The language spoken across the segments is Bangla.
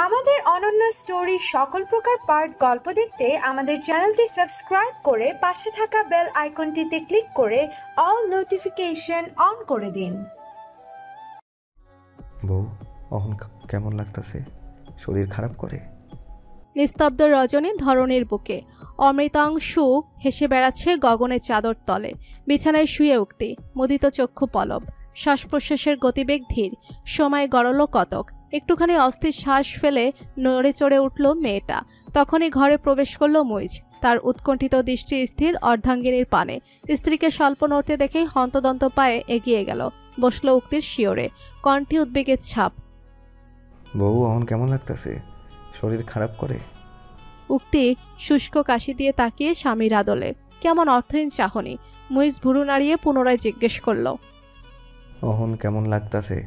আমাদের অনন্য স্টোরি সকল প্রকার পার্ট গল্প দেখতে আমাদের চ্যানেলটি সাবস্ক্রাইব করে পাশে থাকা বেল আইকনটিতে ক্লিক করে অল নোটিফিকেশন অন করে দিন। বউ অহন কেমন লাগতেছে? শরীর খারাপ করে? নিস্তব্ধ রজনী ধরনের বুকে অমৃতাংশু হেসে বেড়াচ্ছে গগনের চাদর তলে। বিছানায় শুয়ে উক্তি, মুদিত চক্ষু পলব, শ্বাস প্রশ্বাসের গতিবেগ ধীর, সময় গড়ল কতক। একটুখানি অস্থির শ্বাস ফেলে নড়ে চড়ে উঠল মেয়েটা। তখনই ঘরে প্রবেশ করল মুইজ, তার উৎকণ্ঠিত দৃষ্টি স্থির অর্ধাঙ্গিনীর পানে। স্ত্রীকে স্বল্প নড়তে দেখেই হন্তদন্ত পায়ে এগিয়ে গেল, বসল উক্তির শিওরে, কণ্ঠে উদ্বেগের ছাপ। বউ অহন কেমন লাগতেছে? শরীর খারাপ করে? উক্তি শুষ্ক কাশি দিয়ে তাকিয়ে স্বামীর আদলে, কেমন অর্থহীন চাহনি। মুইজ ভুরু নাড়িয়ে পুনরায় জিজ্ঞেস করল, অহন কেমন লাগতেছে?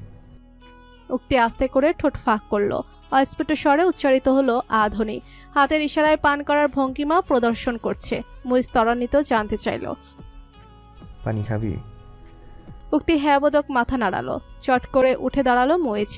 উক্তি আস্তে করে ঠোঁট ফাঁক করল, অস্ফুট স্বরে উচ্চারিত হলো আধুনি। হাতের ইশারায় পান করার ভঙ্গিমা প্রদর্শন করছে। মুইজ ত্বরান্বিত জানতে চাইল, পানি খাবি? উক্তি হ্যাঁ বোধক মাথা নাড়ালো। চট করে উঠে দাঁড়ালো মুইজ,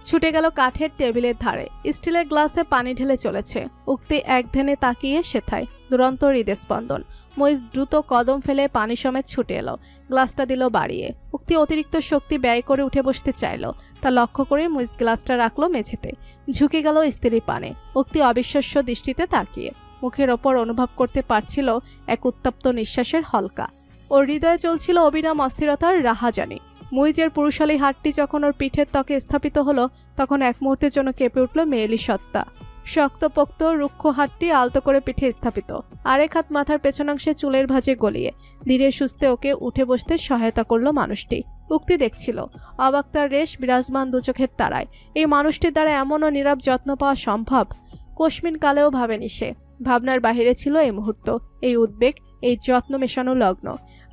ছুটে গেল কাঠের টেবিলের ধারে, স্টিলের গ্লাসে পানি ঢেলে চলেছে। উক্তি এক ধ্যানে তাকিয়ে সেথায়, দুরন্ত হৃদস্পন্দন। মুইজ দ্রুত কদম ফেলে পানি সমেত ছুটে এলো, গ্লাসটা দিল বাড়িয়ে। উক্তি অতিরিক্ত শক্তি ব্যয় করে উঠে বসতে চাইল, তা লক্ষ্য করে মুইজ গ্লাসটা রাখলো মেঝেতে, ঝুঁকে গেল স্ত্রীর পানে। উক্তি অবিশ্বাস্য দৃষ্টিতে তাকিয়ে মুখের ওপর অনুভব করতে পারছিল এক উত্তপ্ত নিঃশ্বাসের হলকা। ওর হৃদয়ে চলছিল অবিরাম অস্থিরতার রাহাজানি। মুইজের পুরুষালী হাতটি যখন ওর পিঠের ত্বকে স্থাপিত হলো, তখন এক মুহূর্তের জন্য কেঁপে উঠল মেয়েলি সত্তা। শক্তপোক্ত রুক্ষ হাতটি আলতো করে পিঠে স্থাপিত, আরেক হাত মাথার পেছনাংশে চুলের ভাঁজে গলিয়ে ধীরে সুস্থে ওকে উঠে বসতে সহায়তা করলো মানুষটি। উক্তি দেখছিল, অবাক তার রেশ বিরাজমান দু চোখের তারায়। এই মানুষটির দ্বারা এমনও নীরব যত্ন পাওয়া সম্ভব, কোশমিন কালেও ভাবেনি সে। ভাবনার বাহিরে ছিল এই মুহূর্ত, এই উদ্বেগ, এই যত্ন মেশানো লগ্ন।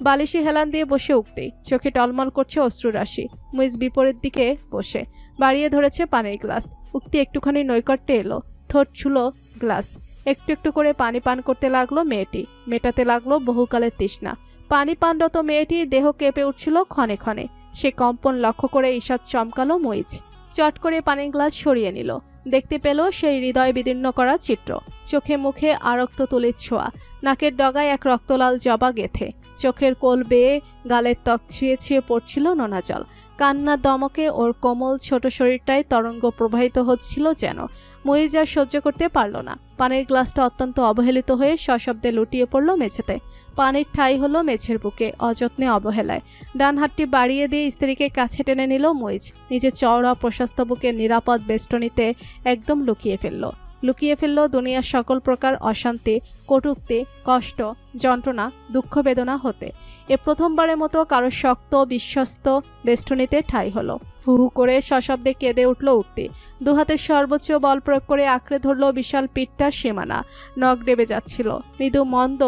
বালিশি হেলান দিয়ে বসে উক্তি, চোখে টলমল করছে অশ্রুরাশি। মুইজ বিপরীত দিকে বসে বাড়িয়ে ধরেছে পানির গ্লাস। উক্তি একটুখানি নৈকট্যে এলো, ঠোঁট ছুলো গ্লাস। একটু একটু করে পানি পান করতে লাগলো মেয়েটি, মেটাতে লাগলো বহুকালের তৃষ্ণা। পানি পানরত মেয়েটি দেহ কেঁপে উঠছিল ক্ষণে ক্ষণে। সে কম্পন লক্ষ্য করে ঈষৎ চমকালো মুইজ, চট করে পানির গ্লাস সরিয়ে নিল। দেখতে পেল সেই হৃদয় বিদীর্ণ করা চিত্র, চোখে মুখে আরক্ত তুলির ছোঁয়া, নাকের ডগায় এক রক্তলাল জবা গেথে, চোখের কোল বেয়ে গালের ত্বক ছুঁয়ে ছুঁয়ে পড়ছিল নোনা জল। কান্নার দমকে ওর কোমল ছোট শরীরটায় তরঙ্গ প্রবাহিত হচ্ছিল যেন। মুইজ আর সহ্য করতে পারল না, পানির গ্লাসটা অত্যন্ত অবহেলিত হয়ে সশব্দে লুটিয়ে পড়ল মেঝেতে। পানির ঠাই হলো মেঝের বুকে অযত্নে অবহেলায়। ডান হাতটি বাড়িয়ে দিয়ে স্ত্রীকে কাছে টেনে নিল মুইজ, নিজের চওড়া প্রশস্ত বুকে নিরাপদ বেষ্টনীতে একদম লুকিয়ে ফেলল দুনিয়ার সকল প্রকার অশান্তি, কটূক্তি, কষ্ট, যন্ত্রণা, দুঃখ বেদনা হতে। এ প্রথমবারের মতো কারো শক্ত বিশ্বস্ত বেষ্টনীতে ঠাঁই হলো। হু হু করে সশব্দে কেঁদে উঠল উক্তি, দুহাতের সর্বোচ্চ বল প্রয়োগ করে আঁকড়ে ধরল বিশাল পিঠটার সীমানা। নখ ডেবে যাচ্ছিল, মৃদু মন্দ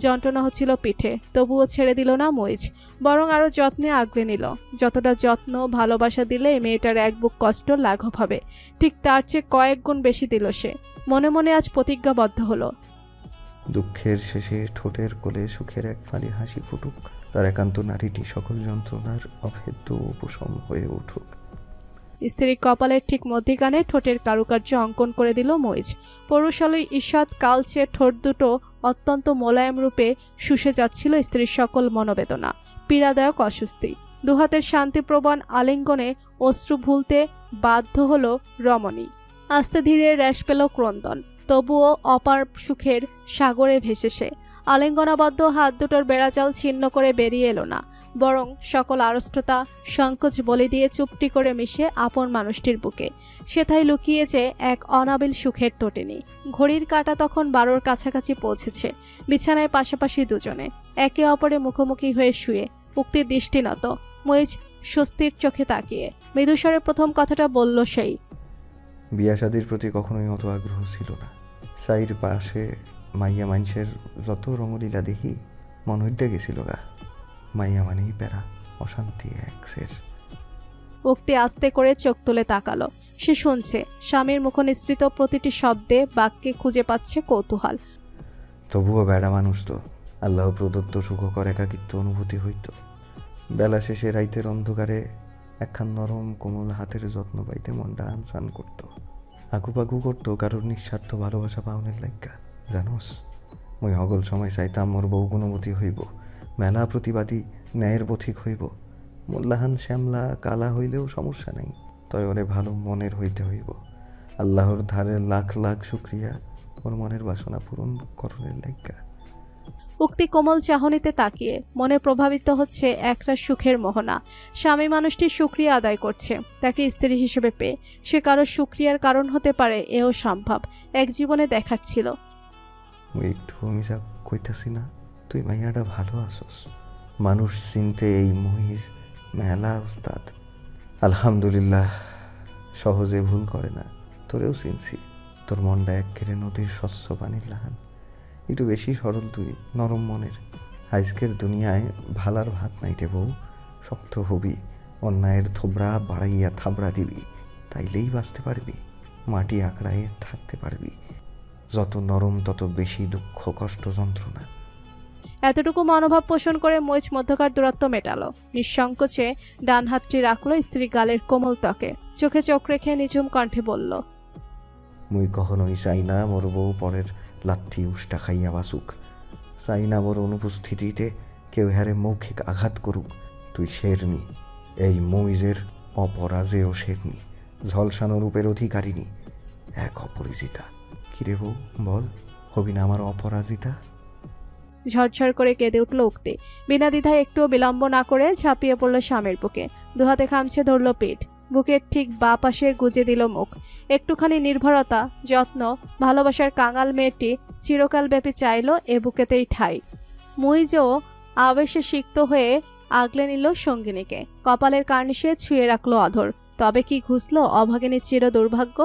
যন্ত্রণা হচ্ছিল পিঠে, তবুও ছেড়ে দিল না মুইজ, বরং আরো যত্নে আগলে নিল। যতটা যত্ন ভালোবাসা দিলে মেয়েটার এক বুক কষ্ট লাঘব হবে, ঠিক তার চেয়ে কয়েক গুণ বেশি দিল সে। মনে মনে আজ প্রতিজ্ঞাবদ্ধ হলো, দুঃখের শেষে ঠোঁটের কোলে সুখের এক ফালি হাসি ফুটুক, তার একান্ত নারীটি সকল যন্ত্রণার অভেদ্য উপশম হয়ে উঠুক। স্ত্রীর কপালের ঠিক মধ্যিখানে ঠোঁটের কারুকার্য অঙ্কন করে দিল মুইজ। পৌরুষালী ঈষৎ কালচে ঠোঁট দুটো অত্যন্ত মোলায়েম রূপে শুষে যাচ্ছিল স্ত্রীর সকল মনোবেদনা, পীড়াদায়ক অস্বস্তি। দুহাতের শান্তিপ্রবণ আলিঙ্গনে অশ্রু ভুলতে বাধ্য হল রমণী। আস্তে ধীরে রেশ পেল ক্রন্দন, তবুও অপার সুখের সাগরে ভেসে সে। আলিঙ্গনাবদ্ধ হাত দুটোর বেড়াজাল ছিন্ন করে বেরিয়ে এলো না, বরং সকল আড়ষ্টতা সংকোচ বলি দিয়ে চুপটি করে মিশে আপন মানুষটির বুকে। সেথায় লুকিয়েছে এক অনাবিল সুখের তটিনী। ঘড়ির কাঁটা তখন 12-র কাছাকাছি পৌঁছেছে। বিছানায় পাশাপাশি দুজনে একে অপরে মুখোমুখি হয়ে শুয়ে, উক্তির দৃষ্টি নত। মুইজ স্বস্তির চোখে তাকিয়ে মৃদুস্বরে প্রথম কথাটা বলল সেই, বিয়া শাদির প্রতি কখনোই অত আগ্রহ ছিল না। সাইর পাশে মাইয়া মানুষের যত রঙলীলা দেখি মন হইতে গেছিল গা। মাইয়া মানেই প্যারা, অশান্তি একসের। উক্তি আস্তে করে চোখ তুলে তাকালো। সে শুনছে, স্বামীর মুখনিসৃত প্রতিটি শব্দে বাক্যে খুঁজে পাচ্ছে কৌতূহল। তবুও বেড়া মানুষ তো, আল্লাহ প্রদত্ত সুখকর একাকিত্ব অনুভূতি হইত। বেলা শেষে রাইতের অন্ধকারে একখান নরম কোমল হাতের যত্ন পাইতে মনটা আনসান করত, আগুপাগু করতো কারোর নিঃস্বার্থ ভালোবাসা পাওনের লাগ্গা। জানোস, মুই অগল সময় চাইতাম মোর বউ গুণবতী হইব, মেলা প্রতিবাদী ন্যায়ের পথিক হইব। মোল্লাহান শ্যামলা কালা হইলেও সমস্যা নাই, তয় ওরে ভালো মনের হইতে হইব। আল্লাহর ধারে লাখ লাখ শুক্রিয়া ওর মনের বাসনা পূরণ করণের লাগ্গা। উক্তি কোমল চাহনিতে তাকিয়ে মনে প্রভাবিত হচ্ছে একটা সুখের মোহনা। স্বামী মানুষটির শুকরিয়া আদায় করছে তাকে স্ত্রী হিসেবে পেয়ে। সে কারো শুকরিয়ার কারণ হতে পারে, এও সম্ভব। এক জীবনে দেখাচ্ছিল। ওই একটু মিশা কইতাছি না, তুই মাইয়াটা ভালো আসস। মানুষ চিনতে এই মহিষ মেলা উস্তাদ। আলহামদুলিল্লাহ, সহজে ভুল করে না। তোরেও চিনছি, তোর মনটা একেবারে নদীর স্বচ্ছ পানির লাহান। একটু বেশি সরল তুই, নরম মনের। আজকের দুনিয়ায় ভালার ভাত নাই রে বউ। শক্ত হবি, অন্যায়ের থোবড়া বাড়াইয়া থাবড়া দিবি, তাইলেই বাঁচতে পারবি, মাটি আঁকড়ায় থাকতে পারবি। যত নরম তত বেশি দুঃখ কষ্ট যন্ত্রণা। এতটুকু মনোভাব পোষণ করে মইচ মধ্যকার দূরত্ব মেটালো। নিঃসংকোচে ডান হাতটি রাখলো স্ত্রী গালের কোমল ত্বকে। চোখে চোখ রেখে নিঝুম কণ্ঠে বলল, মুই কখনোই চাই না মোর বউ পরের লাথি উষ্টা খাইয়া বাসুক। চাই না মোর অনুপস্থিতিতে কেউ হ্যারে মৌখিক আঘাত করুক। তুই শেরনি, এই মইজের অপরাজেয় শেরনি, ঝলসানো রূপের অধিকারিণী, এক অপরিচিতা। কিরে বউ বল, হবি না আমার অপরাজিতা? ঝরঝর করে কেঁদে উঠল উক্তি। বিনা দ্বিধায় একটুও বিলম্ব না করে ঝাঁপিয়ে পড়ল স্বামীর বুকে। দুহাতে খামছে ধরল পিঠ, বুকের ঠিক বা পাশে গুজে দিল মুখ। একটুখানি নির্ভরতা, যত্ন, ভালোবাসার কাঙাল মেয়েটি চিরকাল ব্যাপী চাইল এ বুকেতেই ঠাই। মুইজও আবেশে সিক্ত হয়ে আগলে নিল সঙ্গিনীকে। কপালের কার্নিশে ছুঁয়ে রাখলো অধর। তবে কি ঘুষল অভাগিনীর চির দুর্ভাগ্য।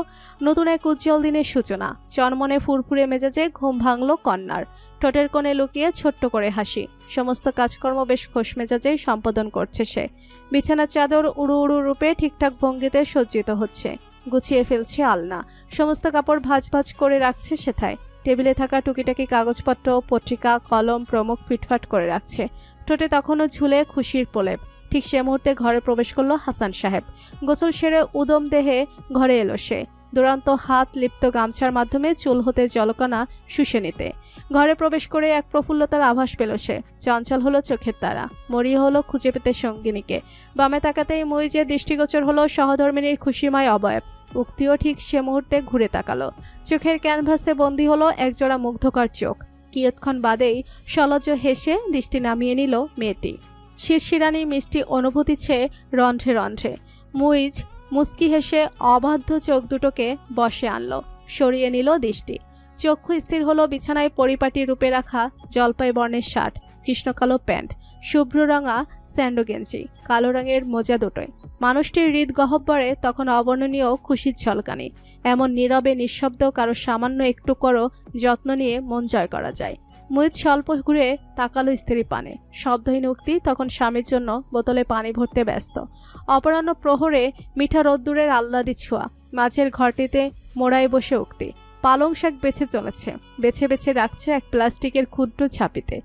নতুন এক উজ্জ্বল দিনের সূচনা। চনমনে ফুরফুরে মেজাজে ঘুম ভাঙল কন্যার। ঠোঁটের কোণে লুকিয়ে ছোট্ট করে হাসি। সমস্ত কাজকর্ম বেশ খোশ মেজাজেই সম্পাদন করছে সে। বিছানার চাদর উড়ু উড়ু রূপে ঠিকঠাক ভঙ্গিতে সজ্জিত হচ্ছে। গুছিয়ে ফেলছে আলনা। সমস্ত কাপড় ভাঁজ ভাঁজ করে রাখছে সেথায়। টেবিলে থাকা টুকিটাকি কাগজপত্র, পত্রিকা, কলম প্রমুখ ফিটফাট করে রাখছে। ঠোঁটে তখনও ঝুলে খুশির প্রলেপ। ঠিক সে মুহূর্তে ঘরে প্রবেশ করল হাসান সাহেব। গোসল সেরে উদম দেহে ঘরে এলো সে। দুরন্ত হাত লিপ্ত গামছার মাধ্যমে চুল হতে জলকণা শুষে নিতে। ঘরে প্রবেশ করে এক প্রফুল্লতার আভাস পেল সে। চঞ্চল হলো চোখের তারা, মরিয়া হলো খুঁজে পেতে সঙ্গিনীকে। বামে তাকাতেই মুইজের দৃষ্টিগোচর হলো সহধর্মিনীর খুশিময় অবয়ব। উক্তিও ঠিক সে মুহূর্তে ঘুরে তাকালো। চোখের ক্যানভাসে বন্দী হলো একজোড়া মুগ্ধকর চোখ। কিয়ৎক্ষণ বাদেই সলজ্জ হেসে দৃষ্টি নামিয়ে নিল মেয়েটি। শিরশিরানি মিষ্টি অনুভূতি ছেয়ে রন্ধ্রে রন্ধ্রে। মুইজ মুস্কি হেসে অবাধ্য চোখ দুটোকে বসে আনল, সরিয়ে নিল দৃষ্টি। চক্ষু স্থির হলো বিছানায় পরিপাটি রূপে রাখা জলপাই বর্ণের শার্ট, কৃষ্ণকালো প্যান্ট, শুভ্র রঙা স্যান্ডো গেঞ্জি, কালো রঙের মোজা দুটোয়। মানুষটির হৃদ গহ্বরে তখন অবর্ণনীয় খুশির ঝলকানি। এমন নীরবে নিঃশব্দ কারো সামান্য একটু করো যত্ন নিয়ে মন জয় করা যায়। মুইজ স্বল্প ঘুরে তাকালো স্ত্রী পানে। শব্দহীন উক্তি তখন স্বামীর জন্য বোতলে পানি ভরতে ব্যস্ত। অপরাহ্ন প্রহরে মিঠা রোদ্দুরের আহ্লাদি ছোঁয়া। মাঝের ঘরটিতে মোড়ায় বসে উক্তি পালং শাক বেছে চলেছে। বেছে বেছে রাখছে এক প্লাস্টিকের ক্ষুদ্র ছাপিতে।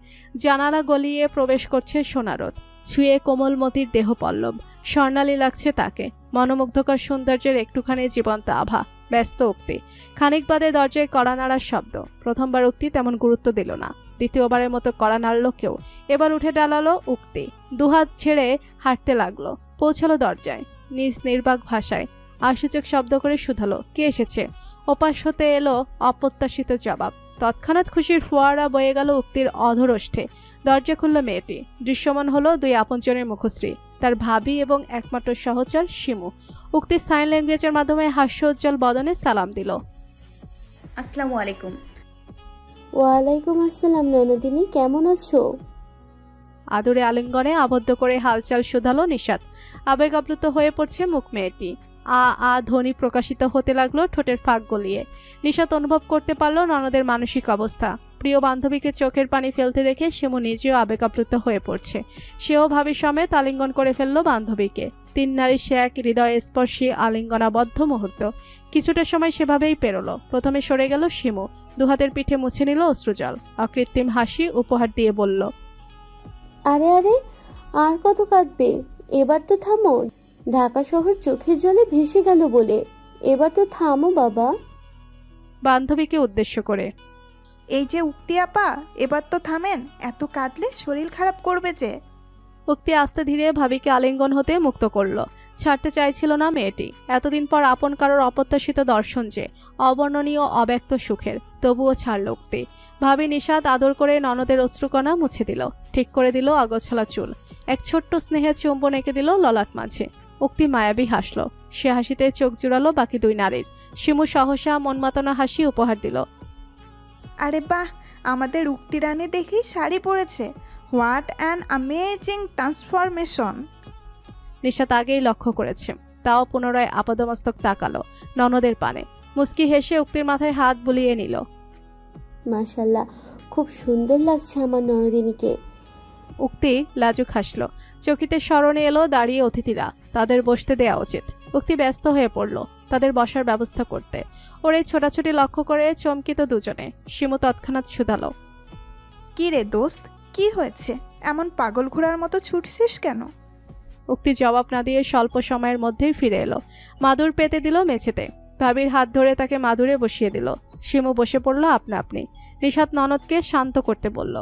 জানালা গলিয়ে প্রবেশ করছে সোনারোদ। ছুঁয়ে কোমলমতির দেহ পল্লব। স্বর্ণালী লাগছে তাকে। মনোমুগ্ধকর সৌন্দর্যের একটুখানি জীবন্ত আভা। ব্যস্ত উক্তি। খানিক বাদে দরজায় কড়া নাড়ার শব্দ। প্রথমবার উক্তি তেমন গুরুত্ব দিল না। দ্বিতীয়বারের মতো কড়া নাড়ল কেউ। এবার উঠে দাঁড়ালো উক্তি। দুহাত ছেড়ে হাঁটতে লাগলো। পৌঁছালো দরজায়। নিজ নির্বাক ভাষায় আশুচক শব্দ করে শুধালো, কে এসেছে? ওপাশ হতে এলো অপ্রত্যাশিত জবাব। তৎক্ষণাৎ খুশির ফোয়ারা বয়ে গেল উক্তির অধরষ্ঠে। দরজা খুলল মেয়েটি। দৃশ্যমান হলো দুই আপনজনের মুখশ্রী, তার ভাবি এবং একমাত্র সহচর শিমু। উক্তি সাইন ল্যাঙ্গুয়েজের মাধ্যমে হাস্যোজ্জ্বল বদনে সালাম দিল। আসসালামু আলাইকুম। ওয়ালাইকুম আসসালাম ননদিনী, কেমন আছো? আদরে আলিঙ্গনে আবদ্ধ করে হালচাল শুধালো নিশাত। আবেগ আপ্লুত হয়ে পড়ছে মুখ মেয়েটি। আ আ ধ্বনি প্রকাশিত হতে লাগলো ঠোঁটের ফাঁক গলিয়ে। নিশাত অনুভব করতে পারল ননদের মানসিক অবস্থা। প্রিয় বান্ধবীকে চোখের পানি ফেলতে দেখে শিমু নিজেও আবেগ আপ্লুত হয়ে পড়ছে। সেও ভাবি সমেত আলিঙ্গন করে ফেলল বান্ধবীকে। তিন নারী সে এক হৃদয় স্পর্শী আলিঙ্গনাবদ্ধ মুহূর্ত। কিছুটা সময় সেভাবেই পেরোলো। প্রথমে সরে গেল শিমু। দুহাতের পিঠে মুছে নিল অশ্রুজল। অকৃত্রিম হাসি উপহার দিয়ে বলল, আরে আরে, আর কত কাঁদবে? এবার তো থামো। ঢাকা শহর চোখের জলে ভেসে গেল বলে। এবার তো থামো বাবা। বান্ধবীকে উদ্দেশ্য করে। এই যে উক্তি আপা, এবার তো থামেন, এত কাঁদলে শরীর খারাপ করবে যে। উক্তি আস্তে ধীরে ভাবিকে আলিঙ্গন হতে মুক্ত করলো। ছাড়তে চাইছিল না মেয়েটি। এতদিন পর আপন কারোর অপ্রত্যাশিত দর্শন যে অবর্ণনীয় অব্যক্ত সুখের, তবুও ছাড়ল উক্তি। ভাবি নিশাত আদর করে ননদের অশ্রুকণা মুছে দিল, ঠিক করে দিল আগোছালা চুল, এক ছোট্ট স্নেহের চুম্বন এঁকে দিল ললাট মাঝে। উক্তি মায়াবী হাসল। সে হাসিতে চোখ জুড়ালো বাকি দুই নারীর। শিমু সহসা মনমাতানো হাসি উপহার দিল। আরে বাহ, আমাদের উক্তি রানী দেখি শাড়ি পরেছে। What an amazing transformation. Nishat আগেই লক্ষ্য করেছে, তাও পুনরায় আপাদমস্তক তাকালো ননদের পানে। মুস্কি হেসে উক্তির মাথায় হাত বুলিয়ে নিল। মাশাল্লাহ, খুব সুন্দর লাগছে আমার ননদিনীকে। উক্তি লাজুক হাসল। চকিতে স্মরণে এলো দাঁড়িয়ে অতিথিরা, তাদের বসতে দেয়া উচিত। উক্তি ব্যস্ত হয়ে পড়ল তাদের বসার ব্যবস্থা করতে। ওর এই ছোটাছুটি লক্ষ্য করে চমকিত দুজনে। শিমু তৎক্ষণাৎ শুধালো, কি রে দোস্ত, কি হয়েছে? এমন পাগল ঘোড়ার মতো ছুটছিস কেন? উক্তি জবাব না দিয়ে স্বল্প সময়ের মধ্যেই ফিরে এলো। মাদুর পেতে দিল মেঝেতে। ভাবির হাত ধরে তাকে মাদুরে বসিয়ে দিল। শিমু বসে পড়ল আপনা আপনি। নিশাত ননদকে শান্ত করতে বলল।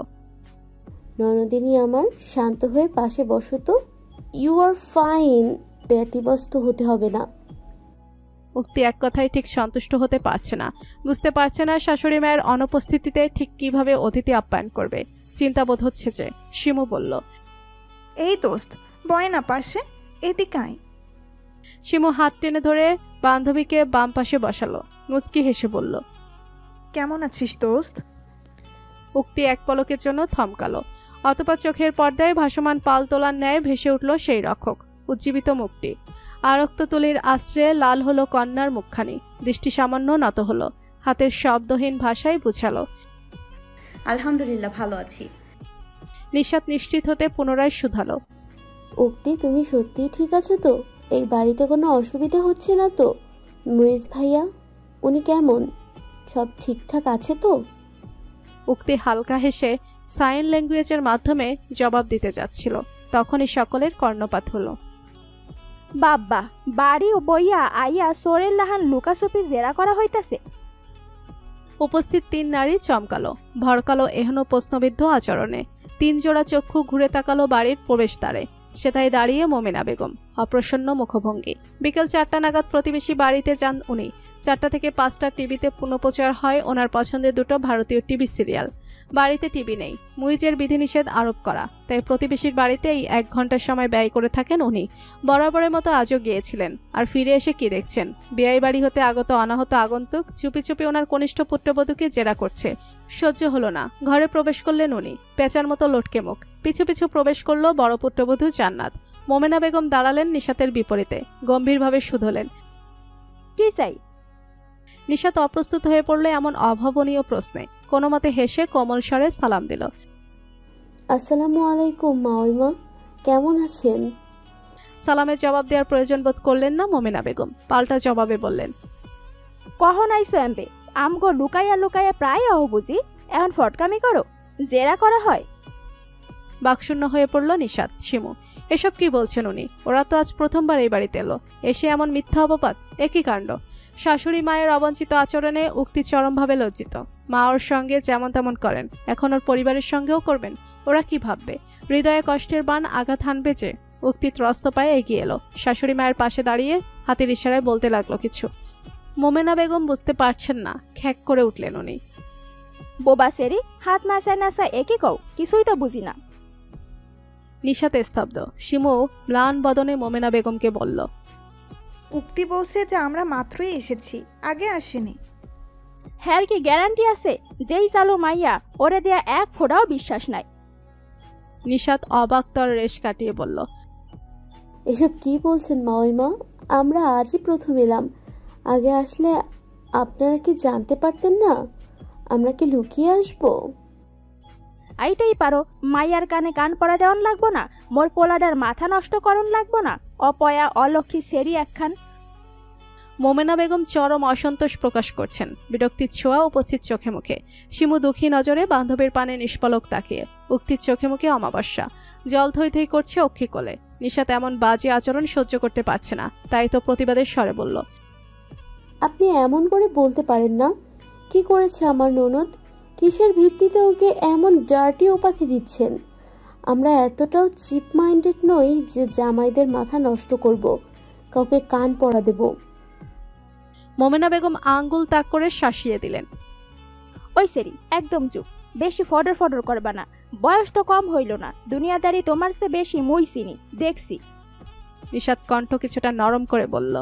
ননদিনী আমার, শান্ত হয়ে পাশে বসো তো। ইউ আর ফাইন, ব্যতিব্যস্ত হতে হবে না। উক্তি এক কথায় ঠিক সন্তুষ্ট হতে পারছে না। বুঝতে পারছে না শাশুড়ি মায়ের অনুপস্থিতিতে ঠিক কিভাবে অতিথি আপ্যায়ন করবে। চিন্তাবোধ হচ্ছে যে। শিমু বলল, এই দোস্ত, বয় না পাশে, এদিকে আয়। শিমু হাত টেনে ধরে বান্ধবীকে বাম পাশে বসালো। মুস্কি হেসে বলল, কেমন আছিস দোস্ত? উক্তি এক পলকের জন্য থমকালো। অতঃপর চোখের পর্দায় ভাসমান পাল তোলার ন্যায় ভেসে উঠল সেই রক্ষক, উজ্জীবিত মুখটি। আরক্ততুলির আশ্রয়ে লাল হলো কন্যার মুখখানি। দৃষ্টি সামান্য নত হলো। হাতের শব্দহীন ভাষায় বুঝালো, আলহামদুলিল্লাহ ভালো আছি। নিশাত নিশ্চিত হতে পুনরায় শুধালো, উক্তি, তুমি সত্যিই ঠিক আছো তো? এই বাড়িতে কোনো অসুবিধা হচ্ছে না তো? মুইজ ভাইয়া, উনি কেমন? সব ঠিকঠাক আছে তো? উক্তি হালকা হেসে সাইন ল্যাঙ্গুয়েজের মাধ্যমে জবাব দিতে যাচ্ছিল, তখনই সকলের কর্ণপাত হলো। বাব্বা, বাড়ি ও বইয়া আইয়া সোরের লাহান লুকাছুপি জেরা করা হইতাছে। উপস্থিত তিন নারী চমকালো, ভরকালো এহেন প্রশ্নবিদ্ধ আচরণে। তিন জোড়া চক্ষু ঘুরে তাকালো বাড়ির প্রবেশদ্বারে। সেটাই দাঁড়িয়ে মোমেনা বেগম, অপ্রসন্ন মুখভঙ্গি। বিকেল 4টা নাগাদ প্রতিবেশী বাড়িতে যান উনি। 4টা থেকে 5টা টিভিতে পুনঃপ্রচার হয় ওনার পছন্দের দুটো ভারতীয় টিভি সিরিয়াল। বাড়িতে টিভি নেই, মুইজের বিধিনিষেধ আরোপ করা, তাই প্রতিবেশীর বাড়িতেই 1 ঘন্টার সময় ব্যয় করে থাকেন উনি। বরাবরের মতো আজও গিয়েছিলেন। আর ফিরে এসে কি দেখছেন, বিয়াই বাড়ি হতে আগত অনাহত আগন্তুক চুপি চুপি ওনার কনিষ্ঠ পুত্রবধূকে জেরা করছে। সহ্য হলো না, ঘরে প্রবেশ করলেন উনি, পেঁচার মতো লটকে মুখ। পিছু পিছু প্রবেশ করলো বড় পুত্রবধূ জান্নাত। মোমেনা বেগম দাঁড়ালেন নিশাতের বিপরীতে, গম্ভীরভাবে শুধলেন, কি চাই? নিশাত অপ্রস্তুত হয়ে পড়লে এমন অভাবনীয় প্রশ্নে কোনো মতে হেসে কোমল স্বরে সালাম দিল। আসসালামু আলাইকুম মাওইমা, কেমন আছেন? সালামের জবাব দেওয়ার প্রয়োজন বোধ করলেন না মোমেনা বেগম, পাল্টা জবাবে বললেন, কখন আইসো এমবে? আমগো লুকাইয়া লুকাইয়া প্রায় আহ বুঝি, এখন ফটকামি করো, জেরা করা হয়। বাকশূন্য হয়ে পড়ল নিশাত। শিমু, এসব কি বলছেন উনি? ওরা তো আজ প্রথমবার এই বাড়িতে এলো, এসে এমন মিথ্যা অপবাদ, একই কাণ্ড। শাশুড়ি মায়ের অবাঞ্ছিত আচরণে উক্তি চরমভাবে লজ্জিত। মা ওর সঙ্গে যেমন তেমন করেন, এখন ওর পরিবারের সঙ্গেও করবেন। ওরা কি ভাববে? হৃদয়ে কষ্টের বান আঘাত হানবে যে। উক্তি ত্রস্ত পায়ে এগিয়ে এলো, শাশুড়ি মায়ের পাশে দাঁড়িয়ে হাতের ইশারায় বলতে লাগলো কিছু। মোমেনা বেগম বুঝতে পারছেন না, খ্যাক করে উঠলেন উনি। বোবা সেরি, হাত নাচায় নাচায় একই কও, কিছুই তো বুঝি না। নিশাতে স্তব্ধ। শিমু ম্লান বদনে মোমেনা বেগমকে বলল, উক্তি বলছে যে আমরা মাত্রই এসেছি, আগে আসেনি। হ্যার কি গ্যারান্টি আছে? যেই চালু মাইয়া, ওরে দেয়া এক ফোঁটাও বিশ্বাস নাই। নিশাত অবাক তর রেশ কাটিয়ে বলল, এসব কি বলছেন মাওইমা? আমরা আজই প্রথম এলাম। আগে আসলে আপনারা কি জানতে পারতেন না? আমরা কি লুকিয়ে আসবো? আইতেই পারো, মাইয়ার কানে কান পড়া দেওয়ান লাগবো না, মোর পোলাডার মাথা নষ্ট করন লাগবো না, অপয়া অলক্ষী সেরি একখান। মোমেনা বেগম চরম অসন্তোষ প্রকাশ করছেন, বিরক্তির ছোঁয়া উপস্থিত চোখে মুখে। শিমু দুঃখী নজরে বান্ধবীর পানে নিষ্পলক তাকিয়ে। উক্তির চোখে মুখে অমাবস্যা, জল থই থই করছে অক্ষি কোলে। নিশাত এমন বাজে আচরণ সহ্য করতে পারছে না, তাই তো প্রতিবাদের স্বরে বলল, আপনি এমন করে বলতে পারেন না। কি করেছে আমার ননদ? কিসের ভিত্তিতে ওকে এমন ডার্টি উপাধি দিচ্ছেন? আমরা এতটাও চিপ মাইন্ডেড নই যে জামাইদের মাথা নষ্ট করব, কাউকে কান পড়া দেব। মোমেনা বেগম আঙ্গুল তাক করে শাসিয়ে দিলেন। ওই সেরি, একদম চুপ। বেশি ফডর ফডর করবা না। বয়স তো কম হইল না, দুনিয়াদারি তোমার চেয়ে বেশি মুই চিনি, দেখছি। নিশাত কণ্ঠ কিছুটা নরম করে বলল,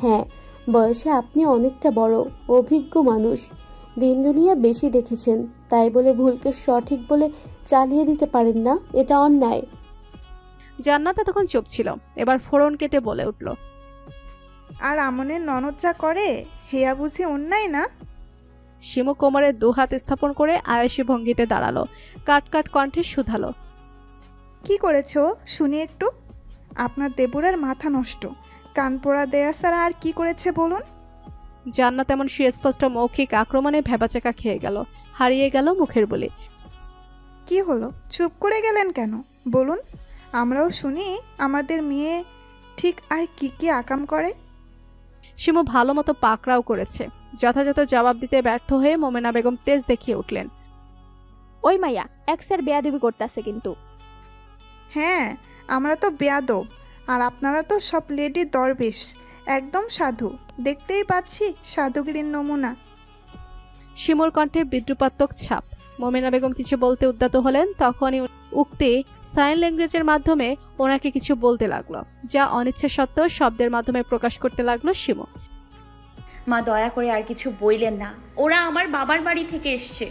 হ্যাঁ, বয়সে আপনি অনেকটা বড়, অভিজ্ঞ মানুষ, দিন দুনিয়া বেশি দেখেছেন, তাই বলে ভুলকে সঠিক বলে চালিয়ে দিতে পারেন না, এটা অন্যায়। জান্নাত তখন চুপ ছিল, এবার ফোড়ন কেটে বলে উঠল, আর আমনের ননদ যা করে হেয়া বুঝি অন্যায় না? শিমু কোমরে দুহাত স্থাপন করে আয়াসী ভঙ্গিতে দাঁড়ালো, কাট কাট কণ্ঠে শুধালো, কি করেছো শুনি একটু। আপনার দেবুরার মাথা নষ্ট, কান পোড়া দেয়া ছাড়া আর কি করেছে বলুন? জান্নাত এমন সুস্পষ্ট মৌখিক আক্রমণে ভেবাচাকা খেয়ে গেল, হারিয়ে গেল মুখের বলি। কি হলো, চুপ করে গেলেন কেন? বলুন, আমরাও শুনি আমাদের মেয়ে ঠিক আর কি কি আকাম করে। শিমু ভালো মতো পাকড়াও করেছে। যথাযথ জবাব দিতে ব্যর্থ হয়ে মোমেনা বেগম তেজ দেখিয়ে উঠলেন, ওই মাইয়া এক্সের বেয়াদবি করতেছে কিন্তু। হ্যাঁ, আমরা তো বেয়াদব, আর আপনারা তো সব লেডি দরবেশ, একদম সাধু। দেখতেই পাচ্ছি সাধুগিরির নমুনা। শিমুর কণ্ঠে বিদ্রুপাত্মক ছাপ। মোমেনা বেগম কিছু বলতে উদ্যত হলেন, তখনই উক্তি সাইন ল্যাঙ্গুয়েজের মাধ্যমে ওনাকে কিছু বলতে লাগলো, যা অনিচ্ছা সত্ত্বেও শব্দের মাধ্যমে প্রকাশ করতে লাগলো শিমু। মা দয়া করে আর কিছু বইলেন না। ওরা আমার বাবার বাড়ি থেকে এসছে,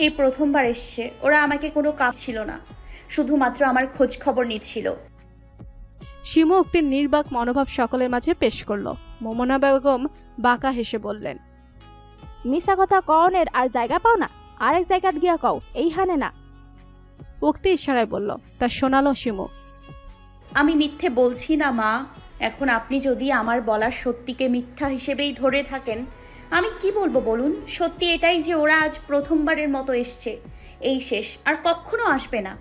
এই প্রথমবার এসছে। ওরা আমাকে কোনো কাজ ছিল না, শুধুমাত্র আমার খোঁজ খবর নিচ্ছিল। শিমু উক্তির নির্বাক মনোভাব সকলের মাঝে পেশ করলো। মোমেনা বেগম বাঁকা হেসে বললেন, মিশা কথা কওনের আর জায়গা পাও না, আরেক জায়গাত গিয়া কও, এইখানে না। উক্তি ইশারায় বলল, তা শোনালো শিমু। আমি মিথ্যে বলছি না মা। এখন আপনি যদি আমার বলা সত্যিকে মিথ্যা হিসেবেই ধরে থাকেন, আমি কি বলবো বলুন? সত্যি এটাই যে ওরা আজ প্রথমবারের মতো এসছে, এই শেষ, আর কখনো আসবে না।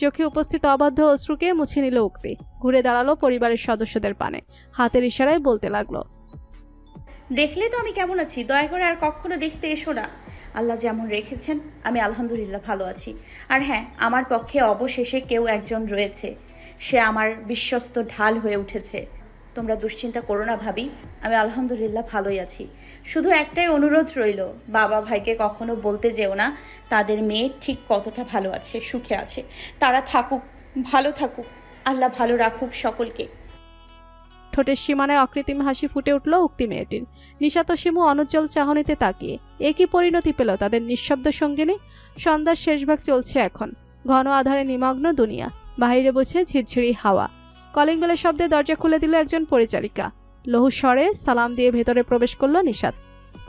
চোখে উপস্থিত অবাধ্য অশ্রুকে মুছে নিল উক্তি, ঘুরে দাঁড়ালো পরিবারের সদস্যদের পানে, হাতের ইশারায় বলতে লাগলো, দেখলে তো আমি কেমন আছি, দয়া করে আর কখনো দেখতে এসো না। আল্লাহ যেমন রেখেছেন আমি আলহামদুলিল্লাহ ভালো আছি। আর হ্যাঁ, আমার পক্ষে অবশেষে কেউ একজন রয়েছে, সে আমার বিশ্বস্ত ঢাল হয়ে উঠেছে। তোমরা দুশ্চিন্তা করো না ভাবি, আমি আলহামদুলিল্লাহ ভালোই আছি। শুধু একটাই অনুরোধ রইল, বাবা ভাইকে কখনো বলতে যেও না তাদের মেয়ে ঠিক কতটা ভালো আছে, সুখে আছে। তারা থাকুক, ভালো থাকুক, আল্লাহ ভালো রাখুক সকলকে। ঠোঁটের সীমানায় অকৃত্রিম হাসি ফুটে উঠল উক্তি মেয়েটির। নিশাত ও শিমু অনুজ্জ্বল চাহনিতে তাকিয়ে একই পরিণতি পেল তাদের নিঃশব্দ সঙ্গিনী। সন্ধ্যার শেষ ভাগ চলছে এখন, ঘন আধারে নিমগ্ন দুনিয়া, বাহিরে বসে ঝিরঝিরি হাওয়া। কলিং বেলের শব্দে দরজা খুলে দিল একজন পরিচারিকা। লহু স্বরে সালাম দিয়ে ভেতরে প্রবেশ করল নিশাত।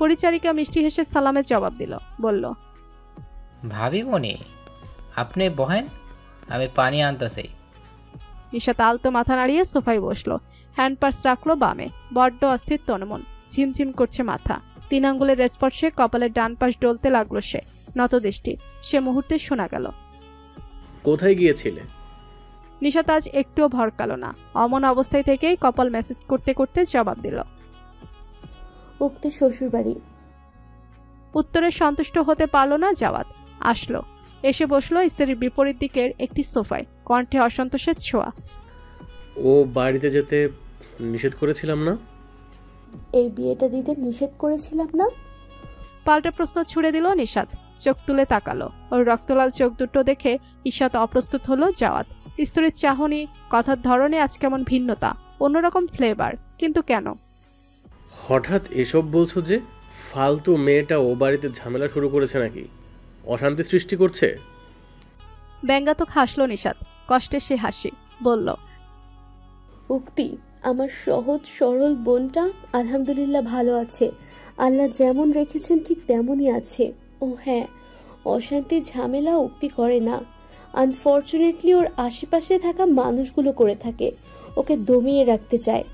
পরিচারিকা মিষ্টি হেসে সালামের জবাব দিল, বলল, ভাবি মনি, আপনি বহেন, আমি পানি আনতেছি। নিশাত আলতো মাথা নাড়িয়ে সোফায় বসলো, হ্যান্ড পার্স রাখলো বামে। বড্ড অস্থির তনমন, ঝিমঝিম করছে মাথা। 3 আঙ্গুলের স্পর্শে কপালের ডান পাশ ডলতে লাগলো সে, নত দৃষ্টি। সে মুহূর্তে শোনা গেল, কোথায় গিয়েছিলে? নিশাত আজ একটুও ভরকালো না, অমন অবস্থায় থেকেই কপাল মেসেজ করতে করতে জবাব দিল, উক্তি শ্বশুর বাড়ি। উত্তরে সন্তুষ্ট হতে পারল না জাওয়াত। আসলো, এসে বসলো স্ত্রীর বিপরীত দিকের একটি সোফায়, কণ্ঠে অসন্তোষের ছোঁয়া। ও বাড়িতে যেতে নিষেধ করেছিলাম না? এই বিয়েটা দিতে নিষেধ করেছিলাম না? পাল্টা প্রশ্ন ছুড়ে দিল নিশাত। চোখ তুলে তাকালো, ওর রক্তলাল চোখ দুটো দেখে ঈষৎ অপ্রস্তুত হলো জাওয়াত। স্ত্রীর চাহনি, কথার ধরনে আজ কেমন ভিন্নতা, অন্যরকম ফ্লেভার। কিন্তু কেন হঠাৎ এসব বলছো যে? ফালতু মেয়েটা ও বাড়িতে ঝামেলা শুরু করেছে নাকি? অশান্তি সৃষ্টি করছে? ব্যঙ্গাত্মক হাসলো নিশাত, কষ্টে সে হাসি, বলল, উক্তি, আমার সহজ সরল বোনটা আলহামদুলিল্লাহ ভালো আছে। আল্লাহ যেমন রেখেছেন ঠিক তেমনই আছে। ও হ্যাঁ, অশান্তি ঝামেলা উক্তি করে না, আনফর্চুনেটলি ওর আশেপাশে থাকা মানুষগুলো করে থাকে। ওকে দমিয়ে রাখতে চায়।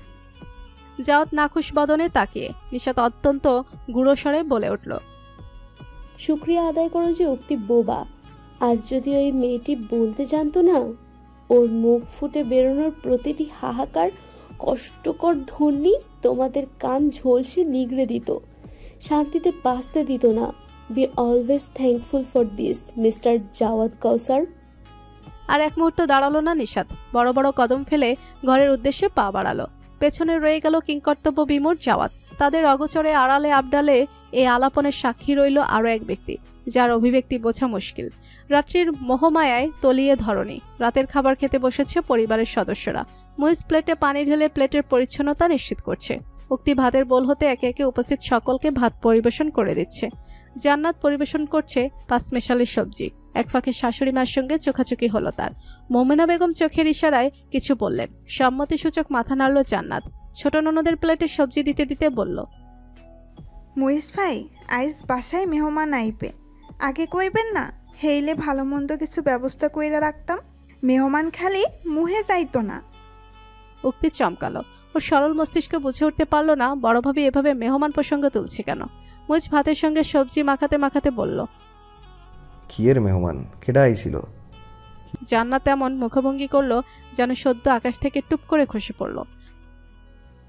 জাওয়াত নাখুশ বদনে তাকিয়ে নিশাত অত্যন্ত গুঁড়ো স্বরে বলে উঠল, শুক্রিয়া আদায় করো যে উক্তি বোবা। আজ যদি ওই মেয়েটি বলতে জানতো না। ওর মুখ ফুটে বেরোনোর প্রতিটি হাহাকার কষ্টকর ধ্বনি তোমাদের কান ঝলসে নিগড়ে দিত, শান্তিতে বাঁচতে দিত না। Be always thankful for this, mister Jawad Kausar. আর এক মুহূর্ত দাঁড়ালো না নিশাত, বড় বড় কদম ফেলে ঘরের উদ্দেশ্যে পা বাড়ালো। পেছনে রয়ে গেল কিংকর্তব্য বিমূঢ় জাওয়াত। তাদের অগোচরে আড়ালে আবডালে এই আলাপনের সাক্ষী রইল আরও এক ব্যক্তি, যার অভিব্যক্তি বোঝা মুশকিল। রাত্রির মোহমায়ায় তলিয়ে ধরণী। রাতের খাবার খেতে বসেছে পরিবারের সদস্যরা। মুইজ প্লেটে পানি ঢেলে প্লেটের পরিচ্ছন্নতা নিশ্চিত করছে। উক্তি ভাতের বোল হতে একে একে উপস্থিত সকলকে ভাত পরিবেশন করে দিচ্ছে। জান্নাত পরিবেশন করছে পাঁচমেশালি সবজি। এক ফাঁকে শাশুড়ি মার সঙ্গে চোখাচোখি হলো তার। মোমেনা বেগম চোখের ইশারায় কিছু বললেন। সম্মতিসূচক মাথা নাড়ল জান্নাত। ছোট ননদের প্লেটে সবজি দিতে দিতে বলল, মুইজ ভাই, আইজ বাসায় মেহমান আইবে, আগে কইবেন না, হেইলে ভালো মন্দ কিছু ব্যবস্থা কইরা রাখতাম, মেহমান খালি মুহে যাইতো না। উক্তি চমকালো। ওর সরল মস্তিষ্ক বুঝে উঠতে পারল না বড়ভাবে এভাবে মেহমান প্রসঙ্গ তুলছে কেন। মুইজ ভাতের সঙ্গে সবজি মাখাতে মাখাতে বলল, কি এর মেহমান, কেডা আইছিল? জান্নাত এমন মুখভঙ্গি করলো যেন সদ্য আকাশ থেকে টুপ করে খসে পড়ল।